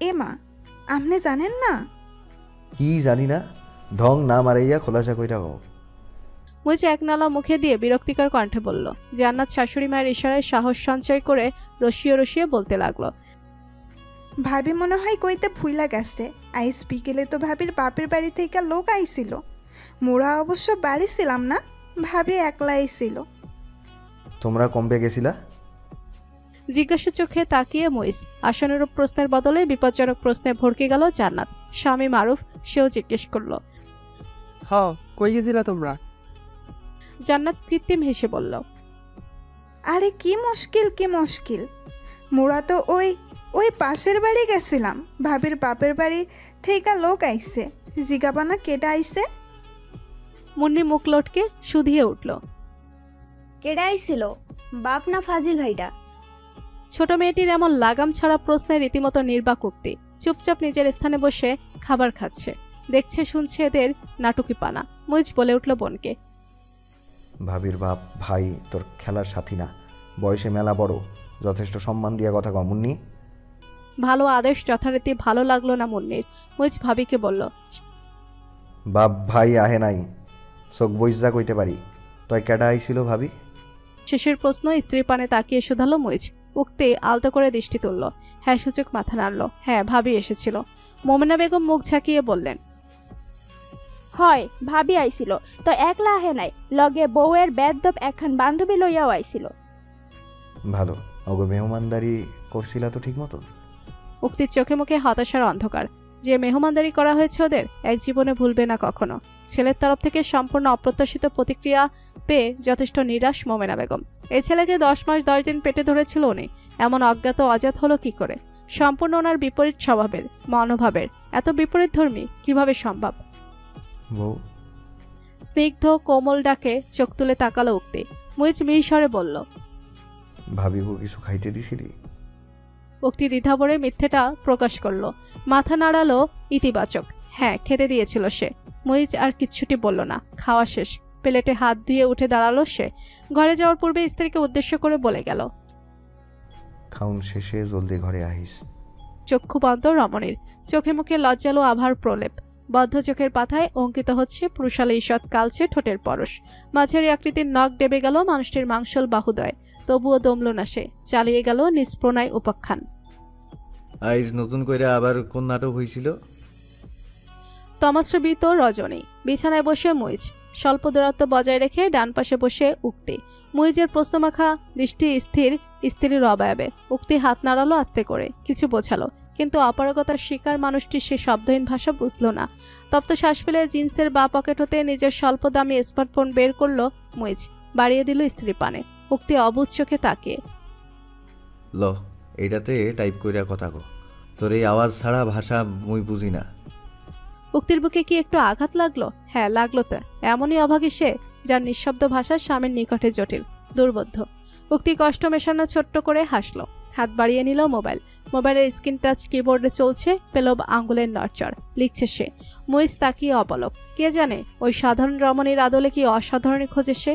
এ মা, আপনি জানেন না? কি জানি না, ঢং না মারাইয়া খোলাসা কইরা কও। মুইজ এক নালা মুখে দিয়ে বিরক্তিকর কণ্ঠে বলল। জান্নাত শাশুড়ি মায়ের ইশারায় সাহস সঞ্চয় করে রসিয়ে রসিয়ে বলতে লাগলো, ভাবি মনে হয় কইতে ভুইলা গেছে, আইস বিকেলে তো ভাবির বাপের বাড়ি থেকে লোক আইছিল। মোরা অবশ্য বাড়ি ছিলাম না, ভাবি একলাই ছিল। তোমরা কমবে গেছিলা? জিজ্ঞাসা চোখে তাকিয়ে মুইজ। আসনের প্রশ্নের বদলে বিপজ্জনক প্রশ্নে ভরকে গেল জান্নাত। স্বামী মারুফ, সেও জিজ্ঞেস করল, কই গেছিলা তোমরা? জান্নাত কৃত্রিম হেসে বলল, আরে কি মুশকিল, কি মুশকিল, মোরা তো ওই পাশের বাড়ি গেছিলাম। ভাবির বাপের বাড়ি থেকে লোক আইছে, জিগাবানা কেডা আইছে? মুন্নি মুখ লটকে শুধিয়ে উঠল, কেডা আইছিল, বাপ না ফাজিল ভাইটা? ছোট মেয়েটির এমন লাগাম ছাড়া প্রশ্নে রীতিমতো নির্বাক উক্তি। চুপচাপ নিজের স্থানে বসে খাবার খাচ্ছে, দেখছে শুনছে এদের নাটুকি পানা। মুইজ বলে উঠল বোনকে, ভাবির বাপ ভাই তোর খেলার সাথী না, বয়সে মেলা বড়, যথেষ্ট সম্মান দিয়া কথা কও মুন্নি। ভালো আদেশ যথারীতি ভালো লাগলো না মুন্নির। মুইজ ভাবিকে বলল, বাপ ভাই আহে নাই, চোখ বইজা কইতে পারি, তই কেডা আইছিল ভাবি? শেষের প্রশ্ন স্ত্রীর পানে তাকিয়ে শুধালো মুইজ। উক্তি আলতো করে দৃষ্টি তুলল, হ্যাঁ সূচক মাথা নাড়ল। হ্যাঁ, ভাবি এসেছিল। মোমেনা বেগম মুখ ঝাঁকিয়ে বললেন, হয় ভাবি আইছিল, তো একলা আহে নাই, লগে বউয়ের বেদব একখান বান্ধবী লইয়াও আইছিল। ভালো, ওগো মেহমানদারি করছিলা তো ঠিক মতো? উক্তির চোখে মুখে হতাশার অন্ধকার। যে মেহমানদারি করা হয়েছে ওদের এক জীবনে ভুলবে না কখনো। ছেলের তরফ থেকে সম্পূর্ণ অপ্রত্যাশিত প্রতিক্রিয়া পেয়ে যথেষ্ট নিরাশ মোমেনা বেগম। এই ছেলেকে 10 মাস 10 দিন পেটে ধরেছিল উনি, এমন অজ্ঞাত অজাত হলো কি করে? সম্পূর্ণ ওনার বিপরীত স্বভাবের, মনোভাবের। এত বিপরীত ধর্মী কিভাবে সম্ভব? স্নিগ্ধ কোমল ডাকে চোখ তুলে তাকালো উক্তি। মুইজ মিহিস্বরে বলল, ভাবিবো কিছু খাইতে দিছিলি? উক্তি দ্বিধাভরে মিথ্যেটা প্রকাশ করলো, মাথা নাড়ালো ইতিবাচক। হ্যাঁ, খেতে দিয়েছিল সে। মুইজ আর কিচ্ছুটি বলল না। খাওয়া শেষ, প্লেটে হাত ধুয়ে উঠে দাঁড়ালো সে। ঘরে যাওয়ার পূর্বে স্ত্রীকে উদ্দেশ্য করে বলে গেল, খাউন শেষে জলদি ঘরে আহিস। চক্ষু বন্ধ রমণীর, চোখে মুখে লজ্জালো আভার প্রলেপ। বদ্ধ চোখের পাতায় অঙ্কিত হচ্ছে পুরুষালী ঈষৎ কালচে ঠোঁটের পরশ। মাঝারি আকৃতির নখ ডেবে গেল মানুষটির মাংসল বাহুদয়, তবুও দমল না সে। চালিয়ে গেল নিষ্প্রণায় উপাখ্যান। আইজ নতুন করে আবার কোন নাটক হয়েছিল? তমাশ্রবৃত রজনী। বিছানায় বসে মুইজ, স্বল্প দূরত্ব বজায় রেখে ডান পাশে বসে উক্তি। মুইজের প্রশ্নমাখা দৃষ্টি স্থির স্ত্রীর অবয়বে। উক্তি হাত নাড়ালো আস্তে করে, কিছু বোঝালো, কিন্তু অপারগতার শিকার মানুষটি সে শব্দহীন ভাষা বুঝল না। তপ্ত শ্বাস ফেলে জিন্সের বা পকেট হতে নিজের স্বল্প দামি স্মার্টফোন বের করলো মুইজ, বাড়িয়ে দিল স্ত্রী পানে। উক্তি অবুঝ চোখে তাকিয়ে, ল এইটাতে টাইপ কইরা কথা কো, তোর এই আওয়াজ ছাড়া ভাষা মুই বুঝি না। উক্তির বুকে কি একটু আঘাত লাগলো? হ্যাঁ, লাগলো তো। এমনই অভাগী সে, যার নিঃশব্দ ভাষা স্বামীর নিকটে জটিল, দুর্বোধ্য। উক্তি কষ্ট মেশানো ছোট্ট করে হাসলো, হাত বাড়িয়ে নিল মোবাইল। মোবাইলের স্ক্রিন টাচ কিবোর্ডে চলছে পেলব আঙ্গুলের নড়চড়। লিখছে সে। মুইজ তাকিয়ে অবলক। কে জানে ওই সাধারণ রমণীর আদলে কি অসাধারণ খোঁজে সে।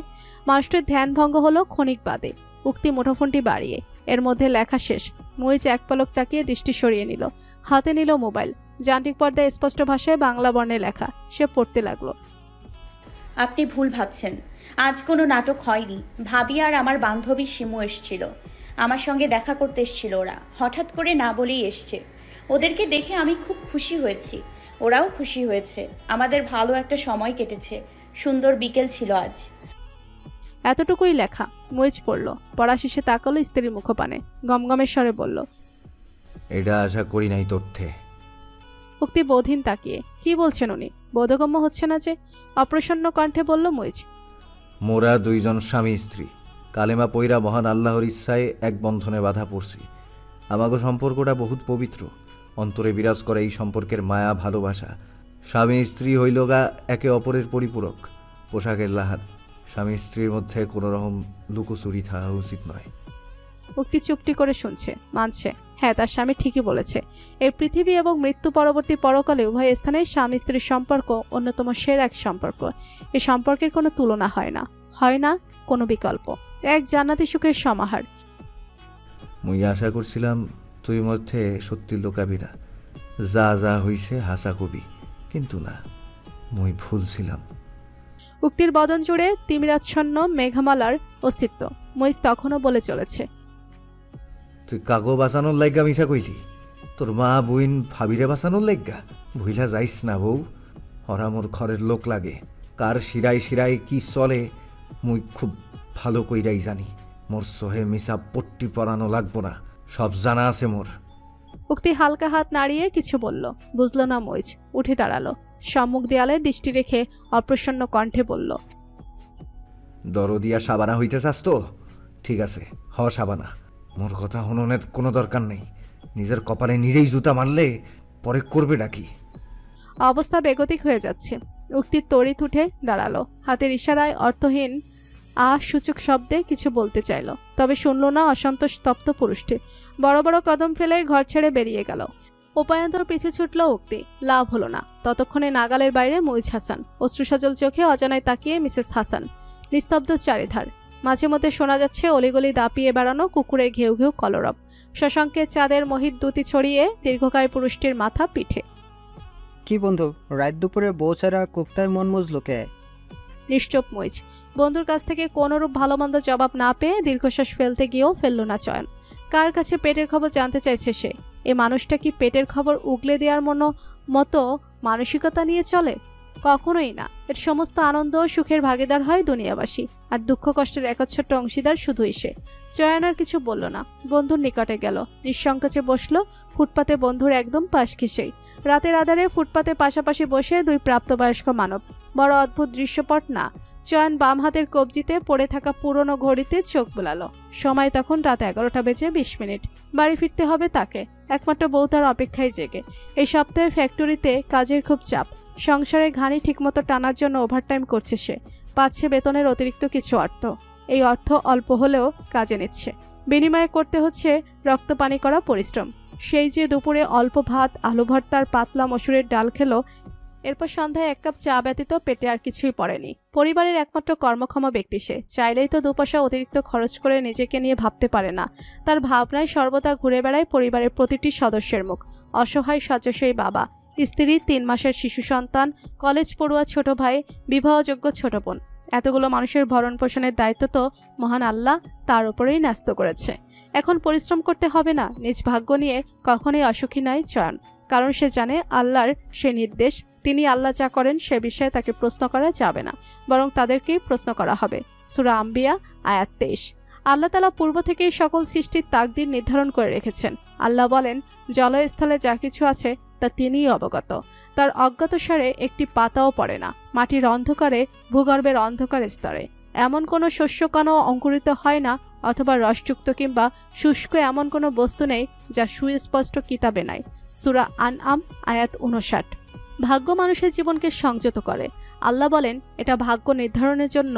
মানুষটির ধ্যান ভঙ্গ হলো ক্ষণিক বাদে। উক্তি মুঠোফোনটি বাড়িয়ে এর মধ্যে লেখা শেষ। মুইজ এক পলক তাকিয়ে দৃষ্টি সরিয়ে নিল। হাতে নিল মোবাইল। যান্ত্রিক পর্দায় স্পষ্ট ভাষায় বাংলা বর্ণে লেখা। সে পড়তে লাগলো। আপনি ভুল ভাবছেন, আজ কোনো নাটক হয়নি। ভাবি আর আমার বান্ধবী শিমু এসছিল, আমার সঙ্গে দেখা করতে এসছিল। ওরা হঠাৎ করে না বলেই এসছে। ওদেরকে দেখে আমি খুব খুশি হয়েছি, ওরাও খুশি হয়েছে। আমাদের ভালো একটা সময় কেটেছে, সুন্দর বিকেল ছিল আজ। এতটুকুই লেখা। মুইজ পড়ল। পড়া শেষে তাকালো স্ত্রীর মুখপানে। গমগমের স্বরে বলল, এটা আশা করি নাই তথ্যে। উক্তি বোধহীন তাকিয়ে। কি বলছেন উনি? বোধগম্য হচ্ছে না যে। অপ্রসন্ন কণ্ঠে বলল মুইজ, মোরা দুইজন স্বামী স্ত্রী কালেমা পইরা মহান আল্লাহর ইচ্ছায় এক বন্ধনে বাধা পড়ছি। আমাগো সম্পর্কটা বহুত পবিত্র। অন্তরে বিরাজ করে এই সম্পর্কের মায়া ভালোবাসা। স্বামী স্ত্রী হইল গা একে অপরের পরিপূরক, পোশাকের লাহাদ। স্বামী স্ত্রীর মধ্যে কোনো রকম লুকোচুরি থাকা উচিত নয়। উক্তি চুপটি করে শুনছে, মানছে। হ্যাঁ, তার স্বামী ঠিকই বলেছে। এই পৃথিবী এবং মৃত্যু পরবর্তী পরকালে উভয় স্থানে স্বামী স্ত্রীর সম্পর্ক অন্যতম সেরা এক সম্পর্ক। এই সম্পর্কের কোনো তুলনা হয় না, হয় না কোনো বিকল্প। এক জান্নাতি সুখের সমাহার। মুই আশা করছিলাম তুই মধ্যে সত্যি লোকাবি না, যা যা হইছে হাসা কবি, কিন্তু না, মুই ভুল ছিলাম। উক্তির বদন জুড়ে তিমিরাচ্ছন্ন মেঘমালার অস্তিত্ব। মুইজ তখনও বলে চলেছে, তুই কাগো বাঁচানোর লাইগা মিশা কইলি? তোর মা বুইন ভাবিরে বাঁচানোর লাইগা? ভুইলা যাইস না বউ, হরা মোর ঘরের লোক লাগে। কার শিরায় শিরায় কি চলে মুই খুব ভালো কইরাই জানি। মোর সহে মিশা পট্টি পরানো লাগবো না, সব জানা আছে মোর। উক্তি হালকা হাত নাড়িয়ে কিছু বলল। বুঝল না মুইজ। উঠে দাঁড়ালো। সম্মুখ দেয়ালে দৃষ্টি রেখে অপ্রসন্ন কণ্ঠে বলল, দরদিয়া সাবানা হইতে চাস তো? ঠিক আছে, হ সাবানা। মোর কথা হননের কোনো দরকার নেই। নিজের কপালে নিজেই জুতা মারলে পরে করবে ডাকি। অবস্থা বেগতিক হয়ে যাচ্ছে। উক্তির তড়িৎ উঠে দাঁড়ালো। হাতের ইশারায় অর্থহীন সূচক শব্দে কিছু বলতে চাইল, তবে শুনল না অসন্তোষ তপ্ত পুরুষটি। বড় বড় কদম ফেলে ঘর ছেড়ে বেরিয়ে গেল। উপায়ন্তর পিছু ছুটল উক্তি। লাভ হলো না। ততক্ষণে নাগালের বাইরে মুইজ হাসান অশ্রুসজল চোখে অজানায় তাকিয়ে মিসেস হাসান। নিস্তব্ধ চারিধার। মাঝে মধ্যে শোনা যাচ্ছে অলিগলি দাপিয়ে বেড়ানো কুকুরের ঘেউ ঘেউ কলরব। শশাঙ্কে চাঁদের মোহিত দুতি ছড়িয়ে দীর্ঘকায় পুরুষটির মাথা পিঠে। কি বন্ধু, রাত দুপুরে বউ ছাড়া কুপ্তায় মন মজলো কে? নিশ্চুপ মুইজ। বন্ধুর কাছ থেকে কোনোরূপ ভালো মন্দ জবাব না পেয়ে দীর্ঘশ্বাস ফেলতে গিয়েও ফেলল না চয়ন। কার কাছে পেটের খবর জানতে চাইছে সে? এ মানুষটা কি পেটের খবর উগলে দেওয়ার মতো মানসিকতা নিয়ে চলে? কখনোই না। এর সমস্ত আনন্দ ও সুখের ভাগিদার হয় দুনিয়াবাসী, আর দুঃখ কষ্টের একচ্ছত্র অংশীদার শুধুই সে। চয়ন আর কিছু বলল না। বন্ধুর নিকটে গেল। নিঃসংকোচে বসলো ফুটপাতে বন্ধুর একদম পাশ ঘেঁষেই। রাতের আধারে ফুটপাতে পাশাপাশি বসে দুই প্রাপ্তবয়স্ক মানব। বড় অদ্ভুত দৃশ্যপট না? চয়ন বাম হাতের কবজিতে পড়ে থাকা পুরনো ঘড়িতে চোখ বুলালো। সময় তখন রাত 11টা বেজে 20 মিনিট। বাড়ি ফিরতে হবে তাকে। একমাত্র বউ তার অপেক্ষায় জেগে। এই সপ্তাহে ফ্যাক্টরিতে কাজের খুব চাপ। সংসারে ঘানি ঠিকমতো টানার জন্য ওভারটাইম করছে সে। পাচ্ছে বেতনের অতিরিক্ত কিছু অর্থ। এই অর্থ অল্প হলেও কাজে নিচ্ছে। বিনিময়ে করতে হচ্ছে রক্তপানি করা পরিশ্রম। সেই যে দুপুরে অল্প ভাত, আলু ভর্তার পাতলা মসুরের ডাল খেলো, এরপর সন্ধ্যায় 1 কাপ চা ব্যতীত পেটে আর কিছুই পড়েনি। পরিবারের একমাত্র কর্মক্ষম ব্যক্তি সে। চাইলেই তো 2 পয়সা অতিরিক্ত খরচ করে নিজেকে নিয়ে ভাবতে পারে না। তার ভাবনায় সর্বদা ঘুরে বেড়ায় পরিবারের প্রতিটি সদস্যের মুখ। অসহায় শয্যাশয়ী বাবা, স্ত্রী, 3 মাসের শিশু সন্তান, কলেজ পড়ুয়া ছোট ভাই, বিবাহযোগ্য ছোট বোন। এতগুলো মানুষের ভরণ পোষণের দায়িত্ব তো মহান আল্লাহ তার উপরেই ন্যস্ত করেছে। এখন পরিশ্রম করতে হবে না। নিজ ভাগ্য নিয়ে কখনোই অসুখী নয় চয়ন। কারণ সে জানে আল্লাহর সে নির্দেশ। তিনি আল্লাহ যা করেন সে বিষয়ে তাকে প্রশ্ন করা যাবে না, বরং তাদেরকেই প্রশ্ন করা হবে। সূরা আম্বিয়া আয়াত 23। আল্লাহ তাআলা পূর্ব থেকেই সকল সৃষ্টির তাকদীর নির্ধারণ করে রেখেছেন। আল্লাহ বলেন, জলস্থলে যা কিছু আছে তা তিনিই অবগত। তার অজ্ঞাতসারে একটি পাতাও পড়ে না। মাটির অন্ধকারে, ভূগর্ভের অন্ধকার স্তরে এমন কোনো শস্যকণা অঙ্কুরিত হয় না, অথবা রসযুক্ত কিংবা শুষ্ক এমন কোনো বস্তু নেই যা সুস্পষ্ট কিতাবে নাই। সূরা আনআম আয়াত 59। ভাগ্য মানুষের জীবনকে সংযত করে। আল্লাহ বলেন, এটা ভাগ্য নির্ধারণের জন্য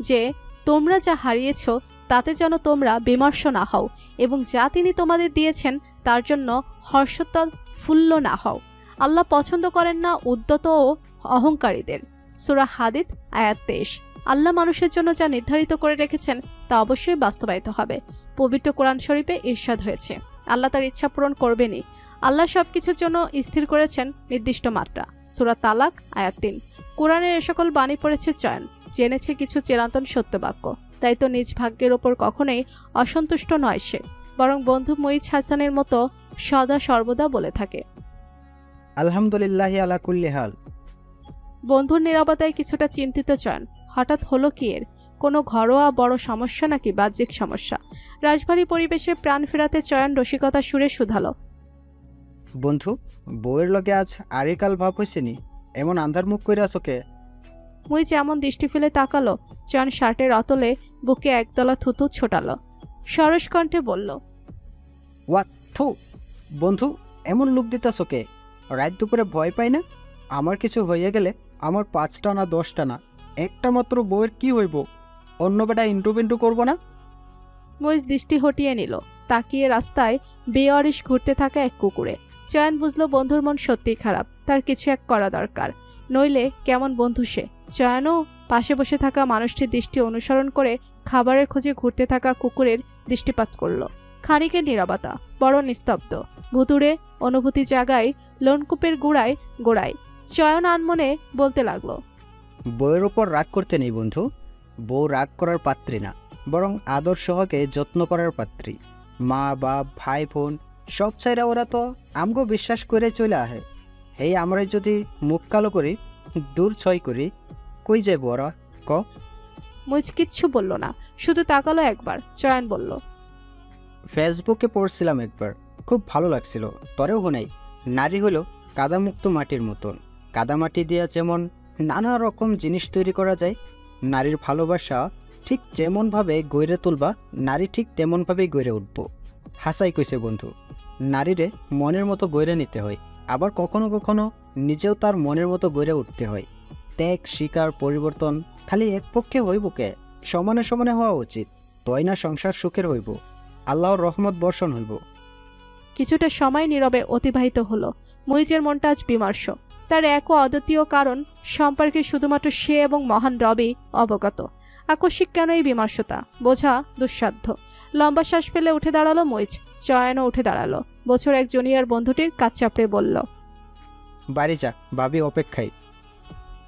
যে তোমরা যা হারিয়েছ তাতে যেন তোমরা বিমর্ষ না হও, এবং যা তিনি তোমাদের দিয়েছেন তার জন্য হর্ষোত্ফুল্ল না হও। আল্লাহ পছন্দ করেন না উদ্যত ও অহংকারীদের। সূরা হাদীদ আয়াত 23। আল্লাহ মানুষের জন্য যা নির্ধারিত করে রেখেছেন তা অবশ্যই বাস্তবায়িত হবে। পবিত্র কোরআন শরীফে ইরশাদ হয়েছে, আল্লাহ তার ইচ্ছা পূরণ করবেনই। আল্লাহ সবকিছুর জন্য স্থির করেছেন নির্দিষ্ট মাত্রা। সূরা তালাক আয়াত 3। কোরআনের এ সকল বাণী পড়েছে চয়ন, জেনেছে কিছু চিরন্তন সত্য বাক্য। তাই তো নিজ ভাগ্যের ওপর কখনোই অসন্তুষ্ট নয় সে, বরং বন্ধু মুইজ হাসানের মতো সদা সর্বদা বলে থাকে, আলহামদুলিল্লাহি আলা কুল্লি হাল। বন্ধুর নীরবতায় কিছুটা চিন্তিত চয়ন। হঠাৎ হলো কি এর? কোনো ঘরোয়া বড় সমস্যা নাকি বাহ্যিক সমস্যা? রাশভারী পরিবেশে প্রাণ ফেরাতে চয়ন রসিকতা সুরে শুধালো, বন্ধু, বউয়ের লগে আজ আরিকাল ভাব হয়েছেনি? এমন আন্ধার মুখ কইরা চোখে? মুইজ এমন দৃষ্টি ফেলে তাকালো, চয়ন শার্টের অতলে বুকে একদলা থুতু ছোটালো, সরস কণ্ঠে বলল, ওয়াট থু, বন্ধু এমন লুক দিতা চোখে? রাত দুপুরে ভয় পাই না? আমার কিছু হইয়া গেলে আমার 5টা না 10টা না, একটা মাত্র বউয়ের কি হইব? অন্য বেটা ইন্টু পিন্টু করবো না? মুইজ দৃষ্টি হটিয়ে নিল, তাকিয়ে রাস্তায় বেঅরিশ ঘুরতে থাকা এক কুকুরে। চয়ন বুঝলো বন্ধুর মন সত্যিই খারাপ, তার কিছু এক করা দরকার, নইলে কেমন বন্ধু সে। চয়নও পাশে বসে থাকা মানুষটির দৃষ্টি অনুসরণ করে খাবারের খোঁজে ঘুরতে থাকা কুকুরের দৃষ্টিপাত করল। খানিকের নীরবতা, বড় নিস্তব্ধ, ভুতুড়ে অনুভূতি জাগায় লোনকূপের গোড়ায় গোড়ায়। চয়ন আনমনে বলতে লাগলো, বউয়ের ওপর রাগ করতে নেই বন্ধু, বউ রাগ করার পাত্রী না, বরং আদর সহকে যত্ন করার পাত্রী। মা বাপ ভাই বোন সব চাইরা ওরা তো আমগো বিশ্বাস করে চলে আহে। হেই আমরা যদি মুখ কালো করি, দূর ছয় করি, কই যাইব ওরা ক? মুইজ কিচ্ছু বলল না, শুধু তাকালো একবার। চয়ন বলল, ফেসবুকে পড়ছিলাম একবার, খুব ভালো লাগছিল। তরেও হোনাই, নারী হলো কাদামুক্ত মাটির মতন। কাদামাটি দিয়া যেমন নানা রকম জিনিস তৈরি করা যায়, নারীর ভালোবাসা ঠিক যেমনভাবে গড়ে তুলবা, নারী ঠিক তেমনভাবেই গড়ে উঠব। হাসাই কইছে বন্ধু, নারীরে মনের মতো গড়ে নিতে হয়, আবার কখনো কখনো নিজেও তার মনের মতো গড়ে উঠতে হয়। ত্যাগ, স্বীকার, পরিবর্তন খালি এক পক্ষে হইব কে? সমানে সমানে হওয়া উচিত, তই না সংসার সুখের হইব, আল্লাহর রহমত বর্ষণ হইব। কিছুটা সময় নীরবে অতিবাহিত হলো। মুইজের মনটা আজ বিমর্ষ। তার এক ও অদ্বিতীয় কারণ সম্পর্কে শুধুমাত্র সে এবং মহান রবই অবগত। আকস্মিক কেন এই বিমর্ষতা বোঝা দুঃসাধ্য। লম্বা শ্বাস ফেলে উঠে দাঁড়ালো মুইজ। চয়নও উঠে দাঁড়ালো। বছর এক জুনিয়র বন্ধুটির কাজ চাপড়ে বলল, বাড়ি যা, ভাবি অপেক্ষায়।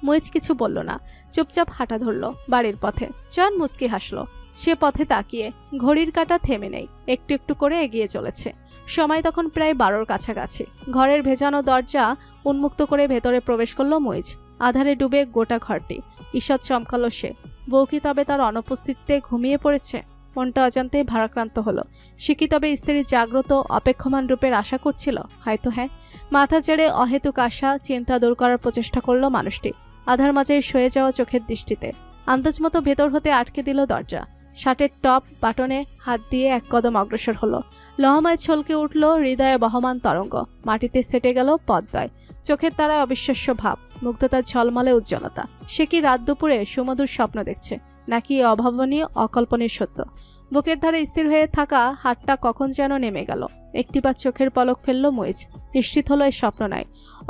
মুইজ কিছু বলল না, চুপচাপ হাঁটা ধরল বাড়ির পথে। চয়ন মুচকি হাসল। সে পথে তাকিয়ে ঘড়ির কাঁটা থেমে নেই, একটু একটু করে এগিয়ে চলেছে। সময় তখন প্রায় 12র কাছাকাছি। ঘরের ভেজানো দরজা উন্মুক্ত করে ভেতরে প্রবেশ করলো মুইজ। আধারে ডুবে গোটা ঘরটি। ঈষৎ চমকালো সে। বউ কি তবে তার অনুপস্থিতিতে ঘুমিয়ে পড়েছে? মনটা অজান্তেই ভারাক্রান্ত হলো। সে কি তবে স্ত্রীর জাগ্রত অপেক্ষমান রূপের আশা করছিল? হয়তো হ্যাঁ। মাথা ছেড়ে অহেতুক আশা চিন্তা দূর করার প্রচেষ্টা করলো মানুষটি। আধার মাঝে সয়ে যাওয়া চোখের দৃষ্টিতে আন্দাজ মতো ভেতর হতে আটকে দিল দরজা। শার্টের টপ বাটনে হাত দিয়ে এক কদম অগ্রসর হলো। লহমায় ছলকে উঠল হৃদয়ে বহমান তরঙ্গ। মাটিতে সেটে গেল পদ্ময়। চোখের তারায় অবিশ্বাস্য ভাব, মুগ্ধতার ঝলমলে উজ্জ্বলতা। সে কি রাত দুপুরে সুমধুর স্বপ্ন দেখছে, নাকি অভাবনীয় অকল্পনীয় সত্য? বুকের ধারে স্থির হয়ে থাকা হাতটা কখন যেন নেমে গেল। একটিবার চোখের পলক ফেলল মুইজ। নিশ্চিত হলো এই স্বপ্ন নয়,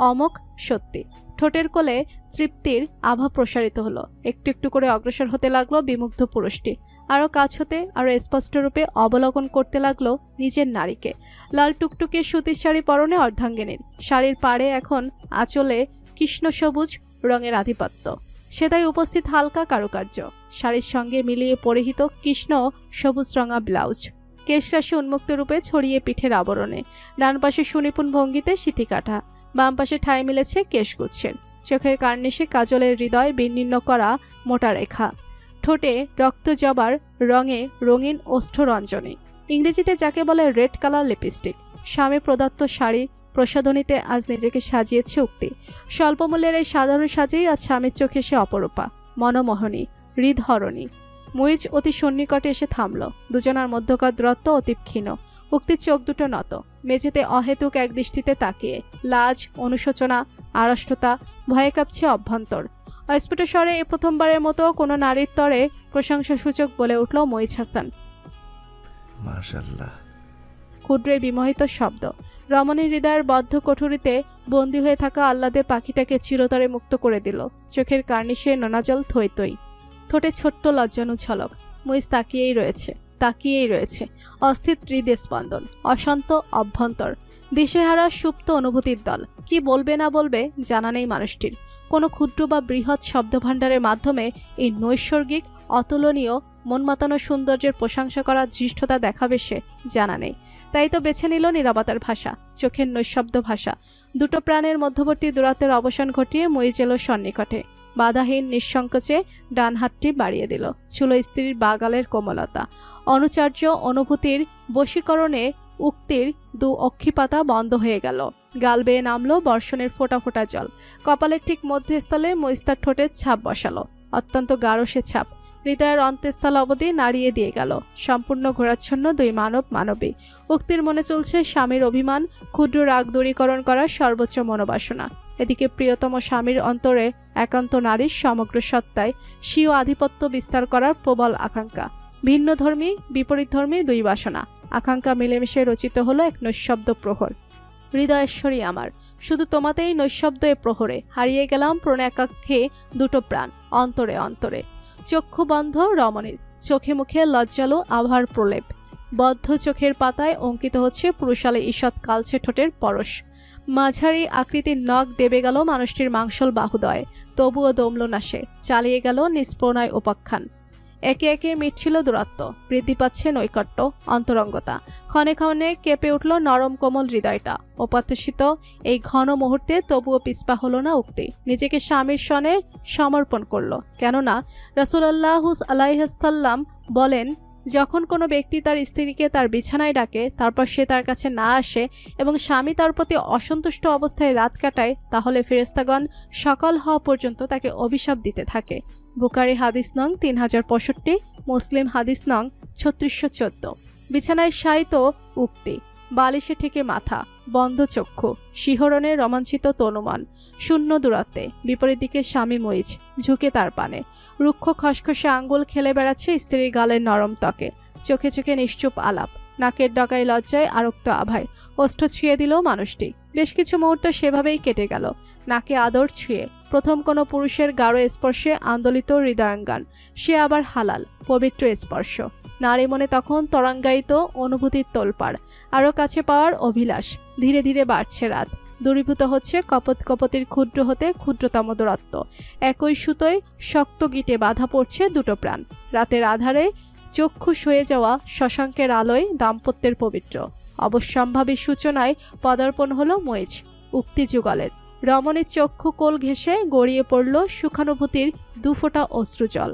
অমোঘ সত্যি। ঠোঁটের কোলে তৃপ্তির আভা প্রসারিত হলো। একটু একটু করে অগ্রসর হতে লাগলো বিমুগ্ধ পুরুষটি। আরও কাছ হতে আরও স্পষ্ট রূপে অবলোকন করতে লাগলো নিজের নারীকে। লাল টুকটুকে সুতির শাড়ি পরনে অর্ধাঙ্গিনীর। শাড়ির পাড়ে এখন আঁচলে কৃষ্ণ সবুজ রঙের আধিপত্য। সেটাই উপস্থিত হালকা কারুকার্য। শাড়ির সঙ্গে মিলিয়ে পরিহিত কৃষ্ণ সবুজ রঙা ব্লাউজ। কেশরাশি উন্মুক্ত রূপে ছড়িয়ে পিঠের আবরণে। ডান পাশে সুনিপুণ ভঙ্গিতে সিথিকাঠা, বাম পাশে ঠাঁই মিলেছে কেশগুচ্ছের। চোখের কার্নিশে কাজলের হৃদয় বিনির্ণ করা মোটা রেখা। ঠোঁটে রক্ত জবার রঙে রঙিন ওষ্ঠরঞ্জনী, ইংরেজিতে যাকে বলে রেড কালার লিপস্টিক। স্বামী প্রদত্ত শাড়ি প্রসাধনীতে আজ নিজেকে সাজিয়েছে উক্তি। স্বল্পমূল্যের এই সাধারণ সাজেই আজ স্বামীর চোখে সে অপরূপা, মনোমোহনী, হৃদহরণী। মুইজ অতি সন্নিকটে এসে থামল। দুজনার মধ্যকার দূরত্ব অতি ক্ষীণ। উক্তির চোখ দুটো নত, মেঝেতে অহেতুক এক দৃষ্টিতে তাকিয়ে। লাজ, অনুশোচনা, আড়ষ্টতা, ভয়ে কাঁপছে অভ্যন্তর। অস্ফুট স্বরে এ প্রথমবারের মতো কোনো নারীর তরে প্রশংসাসূচক বলে উঠল মুইজ হাসান, মাশাআল্লাহ। ক্ষুদ্রে বিমোহিত শব্দ। রমণীর হৃদয়ের বদ্ধ কঠুরিতে বন্দী হয়ে থাকা আহ্লাদের পাখিটাকে চিরতরে মুক্ত করে দিল। চোখের কার্নিশে নোনাজল থই থই, ঠোঁটে ছোট্ট লজ্জানু ঝলক। মুইজ তাকিয়েই রয়েছে অস্থির হৃদস্পন্দন, অশান্ত অভ্যন্তর, দিশেহারা সুপ্ত অনুভূতির দল। কি বলবে না বলবে জানা নেই মানুষটির। কোনো ক্ষুদ্র বা বৃহৎ শব্দভাণ্ডারের মাধ্যমে এই নৈসর্গিক অতুলনীয় মন মাতানো সৌন্দর্যের প্রশংসা করার ধৃষ্টতা দেখাবে সে জানা নেই। তাই তো বেছে নিল নীরবতার ভাষা, চোখের নৈশব্দ ভাষা। দুটো প্রাণের মধ্যবর্তী দূরত্বের অবসান ঘটিয়ে মুইজ এলো সন্নিকটে। বাধাহীন নিঃসংকোচে ডান হাতটি বাড়িয়ে দিল, ছিল স্ত্রীর বাগালের কোমলতা। অনুচার্য অনুভূতির বশীকরণে উক্তির দু অক্ষিপাতা বন্ধ হয়ে গেল। গাল বেয়ে নামলো বর্ষণের ফোঁটা ফোঁটা জল। কপালের ঠিক মধ্যস্থলে মুইজ তার ঠোঁটের ছাপ বসালো, অত্যন্ত গাঢ় সে ছাপ। হৃদয়ের অন্তঃস্থল অবধি নাড়িয়ে দিয়ে গেল। সম্পূর্ণ ঘোরাচ্ছন্ন দুই মানবী। উক্তির মনে চলছে স্বামীর অভিমান, ক্ষুদ্র রাগ দূরীকরণ করার সর্বোচ্চ মনোবাসনা। এদিকে প্রিয়তম স্বামীর অন্তরে একান্ত নারীর সমগ্র সত্তায় স্বীয় আধিপত্য বিস্তার করার প্রবল আকাঙ্ক্ষা। ভিন্নধর্মী বিপরীতধর্মী দুই বাসনা, আকাঙ্ক্ষা মিলেমিশে রচিত হলো এক নৈশব্দ প্রহর। হৃদয়েশ্বরী আমার, শুধু তোমাতেই নৈশব্দ এ প্রহরে হারিয়ে গেলাম প্রণয়াকাঙ্ক্ষে দুটো প্রাণ অন্তরে অন্তরে। চক্ষু বন্ধ রমণীর, চোখে মুখে লজ্জালো আভার প্রলেপ। বদ্ধ চোখের পাতায় অঙ্কিত হচ্ছে পুরুষালে ঈষৎ কালচে ঠোঁটের পরশ। মাঝারি আকৃতির নখ দেবে গেল মানুষটির মাংসল বাহুদয়, তবুও দমল না সে, চালিয়ে গেল নিষ্প্রণয় উপাখ্যান। একে একে মিটছিল দূরত্ব, বৃদ্ধি পাচ্ছে নৈকট্য, অন্তরঙ্গতা। ক্ষণে ক্ষণে কেঁপে উঠল নরম কোমল হৃদয়টা। অপ্রত্যাশিত এই ঘন মুহূর্তে তবুও পিছপা হলো না উক্তি, নিজেকে স্বামীর সনে সমর্পণ করলো। কেননা রাসূলুল্লাহ আলাইহিসসাল্লাম বলেন, যখন কোনো ব্যক্তি তার স্ত্রীকে তার বিছানায় ডাকে, তারপর সে তার কাছে না আসে এবং স্বামী তার প্রতি অসন্তুষ্ট অবস্থায় রাত কাটায়, তাহলে ফেরেশতাগণ সকাল হওয়া পর্যন্ত তাকে অভিশাপ দিতে থাকে। বুখারী হাদিস নং 3065, মুসলিম হাদিস নং 3614। বিছানায় শায়িত উক্তি, বালিশে ঠেকে মাথা, বন্ধ চক্ষু, শিহরণে রোমাঞ্চিত তনুমন, শূন্য দূরত্বে। বিপরীত দিকে স্বামী মুইজ ঝুঁকে তার পানে, রুক্ষ খসখসে আঙ্গুল খেলে বেড়াচ্ছে স্ত্রীর গালের নরম ত্বকে। চোখে চোখে নিশ্চুপ আলাপ, নাকের ডগায় লজ্জায় আরক্ত আভায় ওষ্ঠ ছুঁয়ে দিল মানুষটি। বেশ কিছু মুহূর্ত সেভাবেই কেটে গেল, নাকে আদর ছুঁয়ে। প্রথম কোনো পুরুষের গাঢ় স্পর্শে আন্দোলিত হৃদয়ঙ্গান, সে আবার হালাল পবিত্র স্পর্শ। নারী মনে তখন তরঙ্গায়িত অনুভূতির তোলপাড়, আরও কাছে পাওয়ার অভিলাষ। ধীরে ধীরে বাড়ছে রাত, দূরীভূত হচ্ছে কপতির ক্ষুদ্র হতে ক্ষুদ্রতম দূরত্ব। একই সুতোয় শক্ত গিটে বাধা পড়ছে দুটো প্রাণ। রাতের আধারে চক্ষু সয়ে যাওয়া শশাঙ্কের আলোয় দাম্পত্যের পবিত্র অবশ্যম্ভাবী সূচনায় পদার্পণ হলো মুইজ উক্তি যুগলের। রমণীর চক্ষু কোল ঘেঁষে গড়িয়ে পড়ল সুখানুভূতির দুফোঁটা অশ্রুজল।